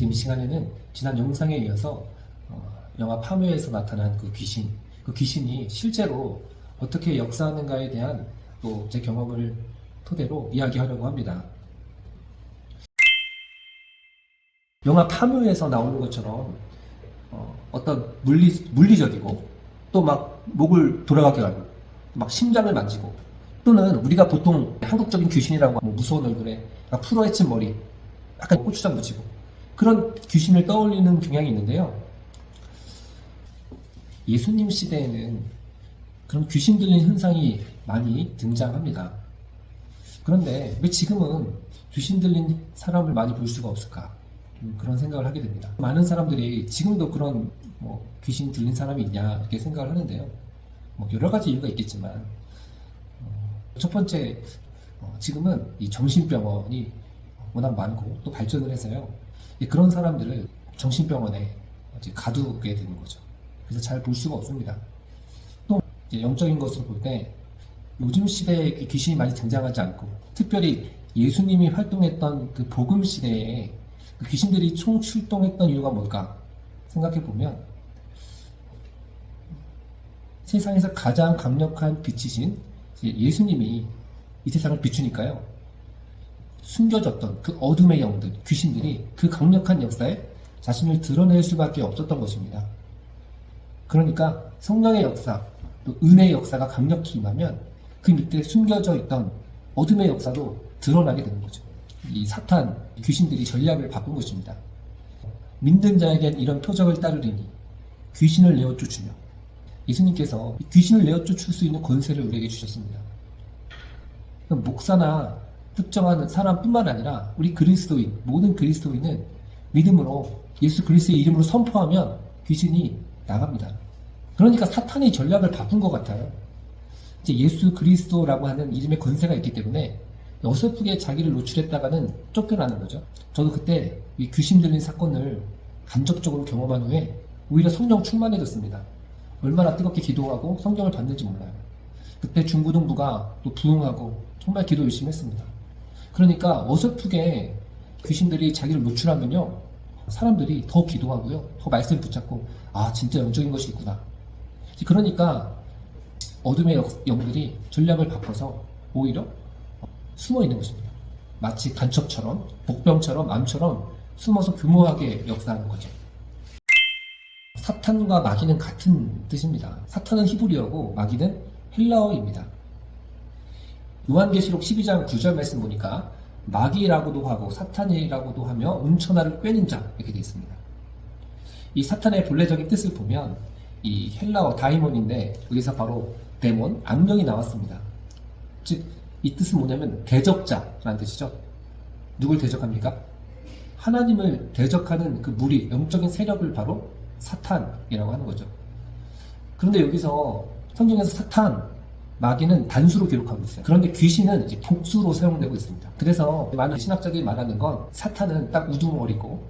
지금 이 시간에는 지난 영상에 이어서 영화 파묘에서 나타난 그 귀신이 실제로 어떻게 역사하는가에 대한 또 제 경험을 토대로 이야기하려고 합니다. 영화 파묘에서 나오는 것처럼 어떤 물리적이고 또 막 목을 돌아가게 하고 막 심장을 만지고 또는 우리가 보통 한국적인 귀신이라고 뭐 무서운 얼굴에 풀어헤친 머리 약간 고추장 묻히고 그런 귀신을 떠올리는 경향이 있는데요. 예수님 시대에는 그런 귀신 들린 현상이 많이 등장합니다. 그런데 왜 지금은 귀신 들린 사람을 많이 볼 수가 없을까? 그런 생각을 하게 됩니다. 많은 사람들이 지금도 그런 귀신 들린 사람이 있냐 이렇게 생각을 하는데요. 여러 가지 이유가 있겠지만 첫 번째, 지금은 이 정신병원이 워낙 많고 또 발전을 해서요. 그런 사람들을 정신병원에 가두게 되는 거죠. 그래서 잘 볼 수가 없습니다. 또 영적인 것으로 볼 때 요즘 시대에 귀신이 많이 등장하지 않고 특별히 예수님이 활동했던 그 복음 시대에 그 귀신들이 총출동했던 이유가 뭘까 생각해 보면 세상에서 가장 강력한 빛이신 예수님이 이 세상을 비추니까요. 숨겨졌던 그 어둠의 영들, 귀신들이 그 강력한 역사에 자신을 드러낼 수밖에 없었던 것입니다. 그러니까 성령의 역사, 또 은혜의 역사가 강력히 임하면 그 밑에 숨겨져 있던 어둠의 역사도 드러나게 되는 거죠. 이 사탄, 귀신들이 전략을 바꾼 것입니다. 믿는 자에겐 이런 표적을 따르리니 귀신을 내어 쫓으며 예수님께서 귀신을 내어 쫓을 수 있는 권세를 우리에게 주셨습니다. 목사나 특정한 사람뿐만 아니라 우리 그리스도인, 모든 그리스도인은 믿음으로 예수 그리스도의 이름으로 선포하면 귀신이 나갑니다. 그러니까 사탄이 전략을 바꾼 것 같아요. 이제 예수 그리스도라고 하는 이름의 권세가 있기 때문에 어설프게 자기를 노출했다가는 쫓겨나는 거죠. 저도 그때 이 귀신 들린 사건을 간접적으로 경험한 후에 오히려 성령 충만해졌습니다. 얼마나 뜨겁게 기도하고 성경을 받는지 몰라요. 그때 중고등부가 또 부흥하고 정말 기도 열심히 했습니다. 그러니까 어설프게 귀신들이 자기를 노출하면요, 사람들이 더 기도하고요, 더 말씀을 붙잡고 진짜 영적인 것이 있구나. 그러니까 어둠의 영들이 전략을 바꿔서 오히려 숨어 있는 것입니다. 마치 간첩처럼, 복병처럼, 암처럼 숨어서 교묘하게 역사하는 거죠. 사탄과 마귀는 같은 뜻입니다. 사탄은 히브리어고 마귀는 헬라어입니다. 요한계시록 12장 9절 말씀 보니까 마귀라고도 하고 사탄이라고도 하며 운천하를 꿰는 자 이렇게 되어 있습니다. 이 사탄의 본래적인 뜻을 보면 이 헬라어 다이몬인데 여기서 바로 데몬, 악령이 나왔습니다. 즉 이 뜻은 뭐냐면 대적자라는 뜻이죠. 누굴 대적합니까? 하나님을 대적하는 그 무리, 영적인 세력을 바로 사탄이라고 하는 거죠. 그런데 여기서 성경에서 사탄, 마귀는 단수로 기록하고 있어요. 그런데 귀신은 이제 복수로 사용되고 있습니다. 그래서 많은 신학자들이 말하는 건 사탄은 딱 우두머리고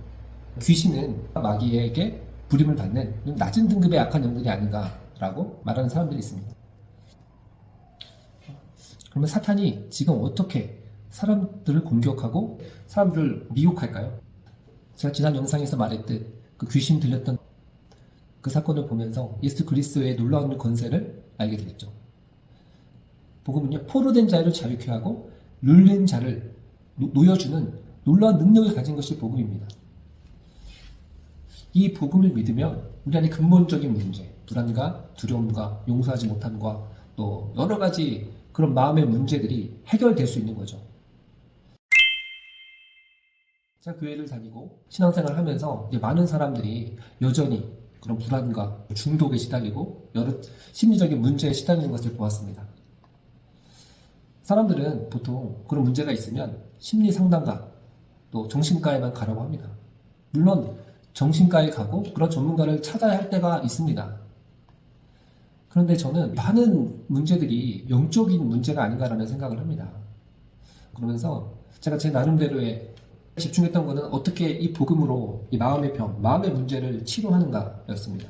귀신은 마귀에게 부림을 받는 낮은 등급의 악한 영들이 아닌가라고 말하는 사람들이 있습니다. 그러면 사탄이 지금 어떻게 사람들을 공격하고 사람들을 미혹할까요? 제가 지난 영상에서 말했듯 그 귀신 들렸던 그 사건을 보면서 예수 그리스도의 놀라운 권세를 알게 되겠죠. 복음은요, 포로된 자를 자유케 하고 눌린 자를 놓여주는 놀라운 능력을 가진 것이 복음입니다. 이 복음을 믿으면 우리 안에 근본적인 문제, 불안과 두려움과 용서하지 못함과 또 여러 가지 그런 마음의 문제들이 해결될 수 있는 거죠. 제가 교회를 다니고 신앙생활을 하면서 많은 사람들이 여전히 그런 불안과 중독에 시달리고 여러 심리적인 문제에 시달리는 것을 보았습니다. 사람들은 보통 그런 문제가 있으면 심리 상담가 또 정신과에만 가라고 합니다. 물론 정신과에 가고 그런 전문가를 찾아야 할 때가 있습니다. 그런데 저는 많은 문제들이 영적인 문제가 아닌가라는 생각을 합니다. 그러면서 제가 제 나름대로의 집중했던 것은 어떻게 이 복음으로 이 마음의 병, 마음의 문제를 치료하는가 였습니다.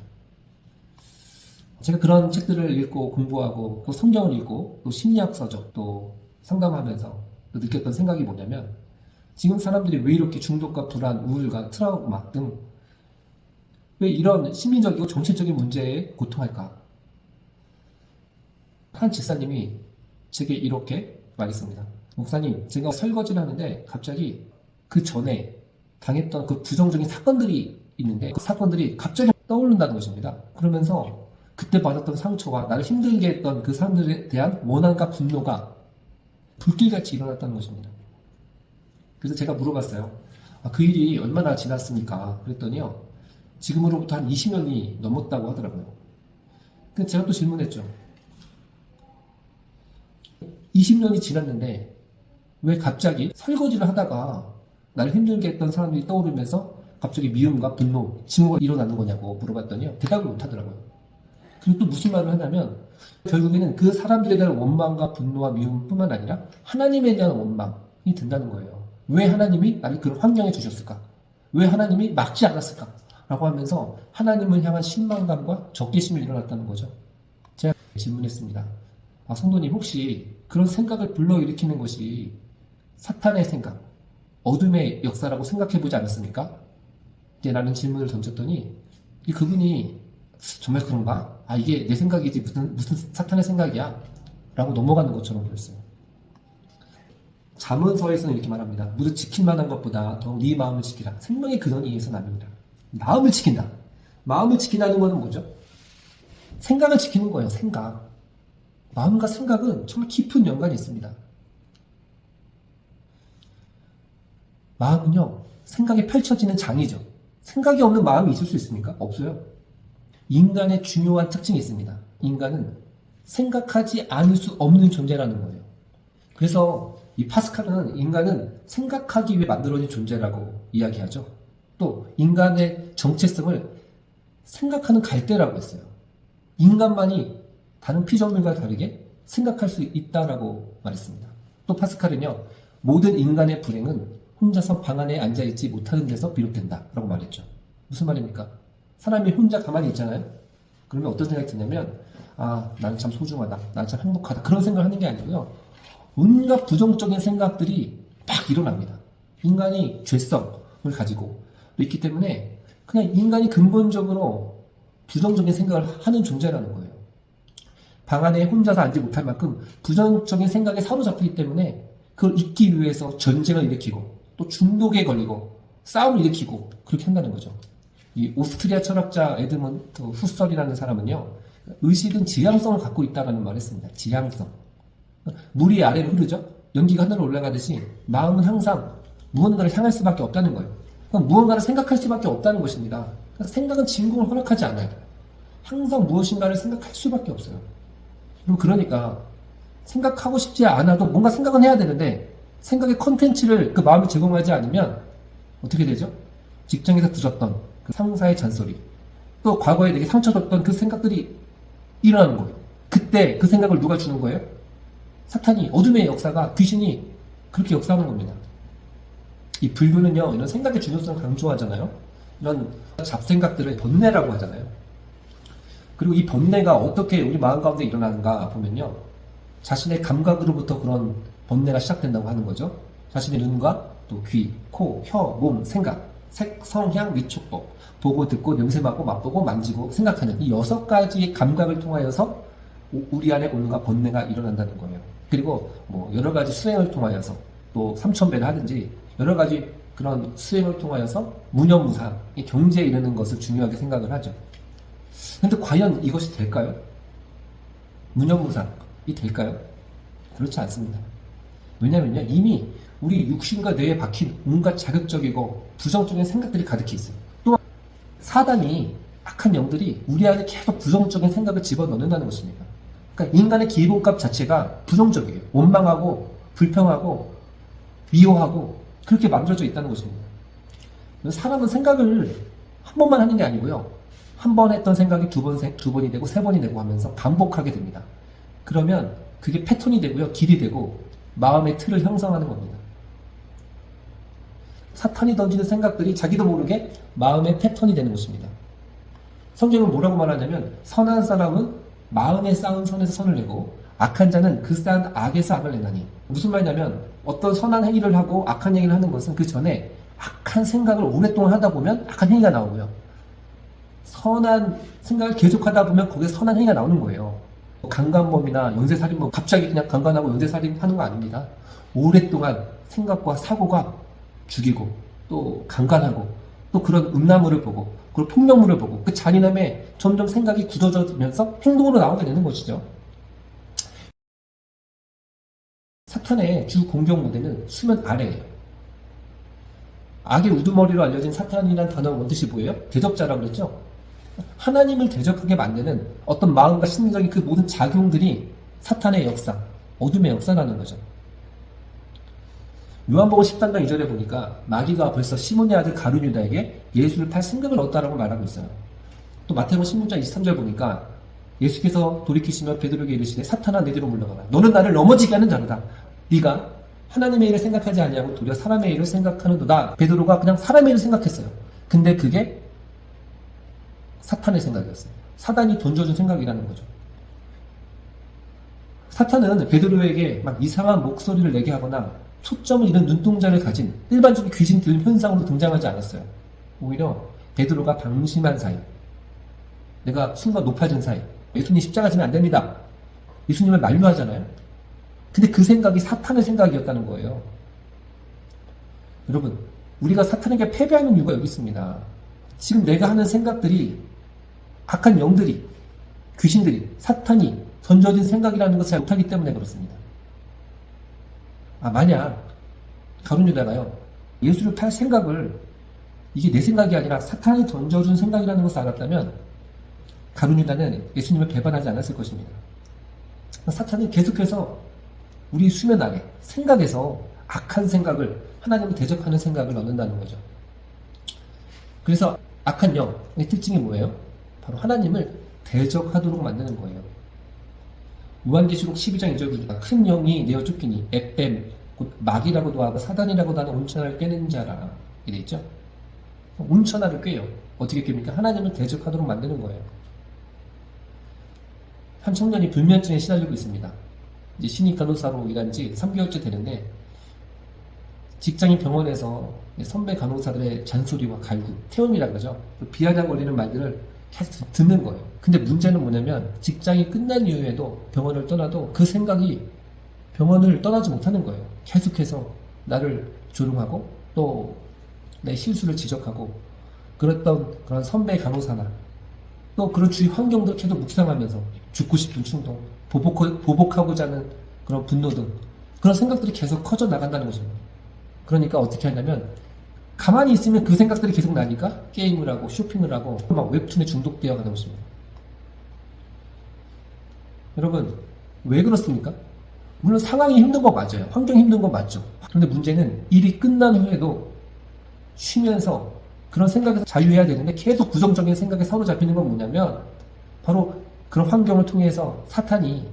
제가 그런 책들을 읽고 공부하고 또 성경을 읽고 또 심리학 서적 또 상담하면서 또 느꼈던 생각이 뭐냐면 지금 사람들이 왜 이렇게 중독과 불안, 우울과 트라우마 등 왜 이런 심리적이고 정신적인 문제에 고통할까? 한 집사님이 제게 이렇게 말했습니다. 목사님, 제가 설거지를 하는데 갑자기 그 전에 당했던 그 부정적인 사건들이 있는데 그 사건들이 갑자기 떠오른다는 것입니다. 그러면서 그때 받았던 상처와 나를 힘들게 했던 그 사람들에 대한 원한과 분노가 불길같이 일어났다는 것입니다. 그래서 제가 물어봤어요. 그 일이 얼마나 지났습니까? 그랬더니요. 지금으로부터 한 20년이 넘었다고 하더라고요. 그래서 제가 또 질문했죠. 20년이 지났는데 왜 갑자기 설거지를 하다가 나를 힘들게 했던 사람들이 떠오르면서 갑자기 미움과 분노, 증오가 일어나는 거냐고 물어봤더니요. 대답을 못 하더라고요. 그리고 또 무슨 말을 하냐면 결국에는 그 사람들에 대한 원망과 분노와 미움뿐만 아니라 하나님에 대한 원망이 든다는 거예요. 왜 하나님이 나를 그런 환경에 주셨을까? 왜 하나님이 막지 않았을까? 라고 하면서 하나님을 향한 실망감과 적개심이 일어났다는 거죠. 제가 질문했습니다. 성도님 혹시 그런 생각을 불러일으키는 것이 사탄의 생각, 어둠의 역사라고 생각해보지 않았습니까? 라는 질문을 던졌더니 그분이 정말 그런가? 이게 내 생각이지 무슨 사탄의 생각이야? 라고 넘어가는 것처럼 보였어요. 잠언서에서는 이렇게 말합니다. 무릇 지킬 만한 것보다 더욱 네 마음을 지키라. 생명의 근원이 이에서 남입니다. 마음을 지킨다. 마음을 지킨다는 것은 뭐죠? 생각을 지키는 거예요. 생각. 마음과 생각은 정말 깊은 연관이 있습니다. 마음은요, 생각이 펼쳐지는 장이죠. 생각이 없는 마음이 있을 수 있습니까? 없어요. 인간의 중요한 특징이 있습니다. 인간은 생각하지 않을 수 없는 존재라는 거예요. 그래서 이 파스칼은 인간은 생각하기 위해 만들어진 존재라고 이야기하죠. 또 인간의 정체성을 생각하는 갈대라고 했어요. 인간만이 다른 피조물과 다르게 생각할 수 있다라고 말했습니다. 또 파스칼은요, 모든 인간의 불행은 혼자서 방 안에 앉아있지 못하는 데서 비롯된다 라고 말했죠. 무슨 말입니까? 사람이 혼자 가만히 있잖아요. 그러면 어떤 생각이 드냐면 나는 참 소중하다, 나는 참 행복하다, 그런 생각을 하는 게 아니고요, 온갖 부정적인 생각들이 막 일어납니다. 인간이 죄성을 가지고 있기 때문에 그냥 인간이 근본적으로 부정적인 생각을 하는 존재라는 거예요. 방 안에 혼자서 앉지 못할 만큼 부정적인 생각에 사로잡히기 때문에 그걸 잊기 위해서 전쟁을 일으키고 또 중독에 걸리고 싸움을 일으키고 그렇게 한다는 거죠. 이 오스트리아 철학자 에드먼트 후설이라는 사람은요, 의식은 지향성을 갖고 있다는 말을 했습니다. 지향성. 물이 아래로 흐르죠? 연기가 하늘로 올라가듯이 마음은 항상 무언가를 향할 수밖에 없다는 거예요. 무언가를 생각할 수밖에 없다는 것입니다. 생각은 진공을 허락하지 않아요. 항상 무엇인가를 생각할 수밖에 없어요. 그러니까 생각하고 싶지 않아도 뭔가 생각은 해야 되는데 생각의 컨텐츠를 그 마음에 제공하지 않으면 어떻게 되죠? 직장에서 들었던 그 상사의 잔소리, 또 과거에 내게 상처 줬던 그 생각들이 일어나는 거예요. 그때 그 생각을 누가 주는 거예요? 사탄이, 어둠의 역사가, 귀신이 그렇게 역사하는 겁니다. 이 불교는요, 이런 생각의 중요성을 강조하잖아요. 이런 잡생각들을 번뇌라고 하잖아요. 그리고 이 번뇌가 어떻게 우리 마음 가운데 일어나는가 보면요, 자신의 감각으로부터 그런 번뇌가 시작된다고 하는 거죠. 자신의 눈과 또 귀, 코, 혀, 몸, 생각, 색, 성향, 미촉법, 보고, 듣고, 냄새 맡고, 맛보고, 만지고, 생각하는 이 6가지의 감각을 통하여서 우리 안에 온갖 번뇌가 일어난다는 거예요. 그리고 뭐 여러 가지 수행을 통하여서 또 삼천배를 하든지 여러 가지 그런 수행을 통하여서 무념무상, 이 경지에 이르는 것을 중요하게 생각을 하죠. 근데 과연 이것이 될까요? 무념무상이 될까요? 그렇지 않습니다. 왜냐면요, 이미 우리 육신과 뇌에 박힌 온갖 자극적이고 부정적인 생각들이 가득히 있어요. 또 사단이, 악한 영들이 우리 안에 계속 부정적인 생각을 집어넣는다는 것입니다. 그러니까 인간의 기본값 자체가 부정적이에요. 원망하고 불평하고 미워하고 그렇게 만들어져 있다는 것입니다. 사람은 생각을 한 번만 하는 게 아니고요, 한 번 했던 생각이 두 번이 되고 세 번이 되고 하면서 반복하게 됩니다. 그러면 그게 패턴이 되고요, 길이 되고 마음의 틀을 형성하는 겁니다. 사탄이 던지는 생각들이 자기도 모르게 마음의 패턴이 되는 것입니다. 성경은 뭐라고 말하냐면, 선한 사람은 마음에 쌓은 선에서 선을 내고 악한 자는 그 쌓은 악에서 악을 내나니. 무슨 말이냐면 어떤 선한 행위를 하고 악한 행위를 하는 것은 그 전에 악한 생각을 오랫동안 하다 보면 악한 행위가 나오고요. 선한 생각을 계속하다 보면 거기에 선한 행위가 나오는 거예요. 강간범이나 연쇄살인범 갑자기 그냥 강간하고 연쇄살인 하는 거 아닙니다. 오랫동안 생각과 사고가 죽이고 또 강간하고 또 그런 음란물을 보고 그리고 폭력물을 보고 그 잔인함에 점점 생각이 굳어져면서 행동으로 나오게 되는 것이죠. 사탄의 주 공격 무대는 수면 아래예요. 악의 우두머리로 알려진 사탄이라는 단어의 원뜻이 뭐예요? 대적자라고 그랬죠? 하나님을 대적하게 만드는 어떤 마음과 심리적인 그 모든 작용들이 사탄의 역사, 어둠의 역사라는 거죠. 요한복음 13장 2절에 보니까 마귀가 벌써 시몬의 아들 가룟 유다에게 예수를 팔 생각을 얻었다라고 말하고 있어요. 또 마태복음 16장 23절 보니까 예수께서 돌이키시며 베드로에게 이르시되 사탄아 내 뒤로 물러가라. 너는 나를 넘어지게 하는 자로다. 네가 하나님의 일을 생각하지 아니하고 도리어 사람의 일을 생각하는도다. 베드로가 그냥 사람의 일을 생각했어요. 근데 그게 사탄의 생각이었어요. 사단이 던져준 생각이라는 거죠. 사탄은 베드로에게 막 이상한 목소리를 내게 하거나 초점을 잃은 눈동자를 가진 일반적인 귀신 들림 현상으로 등장하지 않았어요. 오히려 베드로가 방심한 사이, 내가 순간 높아진 사이, 예수님 십자가 지면 안 됩니다. 예수님을 만류하잖아요. 근데 그 생각이 사탄의 생각이었다는 거예요. 여러분, 우리가 사탄에게 패배하는 이유가 여기 있습니다. 지금 내가 하는 생각들이 악한 영들이, 귀신들이, 사탄이 던져진 생각이라는 것을 잘 못하기 때문에 그렇습니다. 만약 가룟 유다가요, 예수를 팔 생각을 이게 내 생각이 아니라 사탄이 던져준 생각이라는 것을 알았다면 가룟 유다는 예수님을 배반하지 않았을 것입니다. 사탄이 계속해서 우리 수면 아래 생각에서 악한 생각을, 하나님을 대적하는 생각을 얻는다는 거죠. 그래서 악한 영의 특징이 뭐예요? 바로 하나님을 대적하도록 만드는 거예요. 요한계시록 12장 2절 보니까 큰 영이 내어 쫓기니 에뱀 곧 마귀라고도 하고 사단이라고도 하는 온천하를 꿰는 자라 이래 있죠. 온천하를 꿰요. 어떻게 꿰입니까? 하나님을 대적하도록 만드는 거예요. 한 청년이 불면증에 시달리고 있습니다. 이제 신입 간호사로 일한 지 3개월째 되는데 직장인 병원에서 선배 간호사들의 잔소리와 갈구, 태움이라 그러죠. 비아냥거리는 말들을 계속 듣는 거예요. 근데 문제는 뭐냐면 직장이 끝난 이후에도 병원을 떠나도 그 생각이 병원을 떠나지 못하는 거예요. 계속해서 나를 조롱하고 또 내 실수를 지적하고 그랬던 그런 선배 간호사나 또 그런 주위 환경들 계속 묵상하면서 죽고 싶은 충동, 보복하고자 하는 그런 분노 등 그런 생각들이 계속 커져 나간다는 거죠. 그러니까 어떻게 하냐면 가만히 있으면 그 생각들이 계속 나니까 게임을 하고 쇼핑을 하고 막 웹툰에 중독되어 가는 것입니다. 여러분, 왜 그렇습니까? 물론 상황이 힘든 거 맞아요. 환경이 힘든 거 맞죠. 그런데 문제는 일이 끝난 후에도 쉬면서 그런 생각에서 자유해야 되는데 계속 부정적인 생각에 사로잡히는 건 뭐냐면 바로 그런 환경을 통해서 사탄이,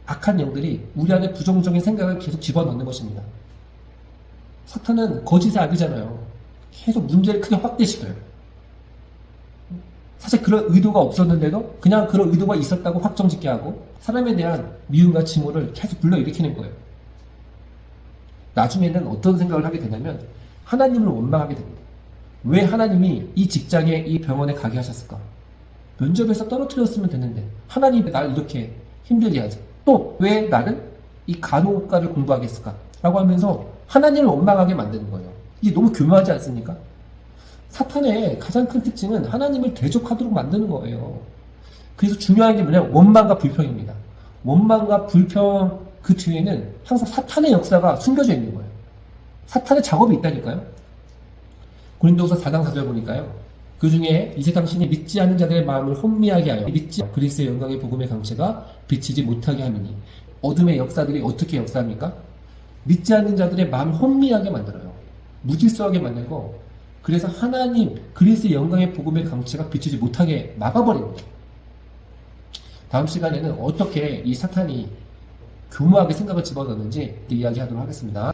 악한 영들이 우리 안에 부정적인 생각을 계속 집어넣는 것입니다. 사탄은 거짓의 악이잖아요. 계속 문제를 크게 확대시켜요. 사실 그런 의도가 없었는데도 그냥 그런 의도가 있었다고 확정짓게 하고 사람에 대한 미움과 증오를 계속 불러일으키는 거예요. 나중에는 어떤 생각을 하게 되냐면 하나님을 원망하게 됩니다. 왜 하나님이 이 직장에, 이 병원에 가게 하셨을까? 면접에서 떨어뜨렸으면 됐는데 하나님이 날 이렇게 힘들게 하지. 또 왜 나는 이 간호과를 공부하게 했을까? 라고 하면서 하나님을 원망하게 만드는 거예요. 이게 너무 교묘하지 않습니까? 사탄의 가장 큰 특징은 하나님을 대적하도록 만드는 거예요. 그래서 중요한 게 뭐냐면 원망과 불평입니다. 원망과 불평 그 뒤에는 항상 사탄의 역사가 숨겨져 있는 거예요. 사탄의 작업이 있다니까요. 고린도후서 4장 4절 보니까요. 그 중에 이제 당신이 믿지 않는 자들의 마음을 혼미하게 하여 믿지 그리스도의 영광의 복음의 강체가 비치지 못하게 하느니 어둠의 역사들이 어떻게 역사합니까? 믿지 않는 자들의 마음을 혼미하게 만들어요. 무질서하게 만들고 그래서 하나님 그리스도의 영광의 복음의 강체가 비치지 못하게 막아버립니다. 다음 시간에는 어떻게 이 사탄이 교묘하게 생각을 집어넣는지 이야기하도록 하겠습니다.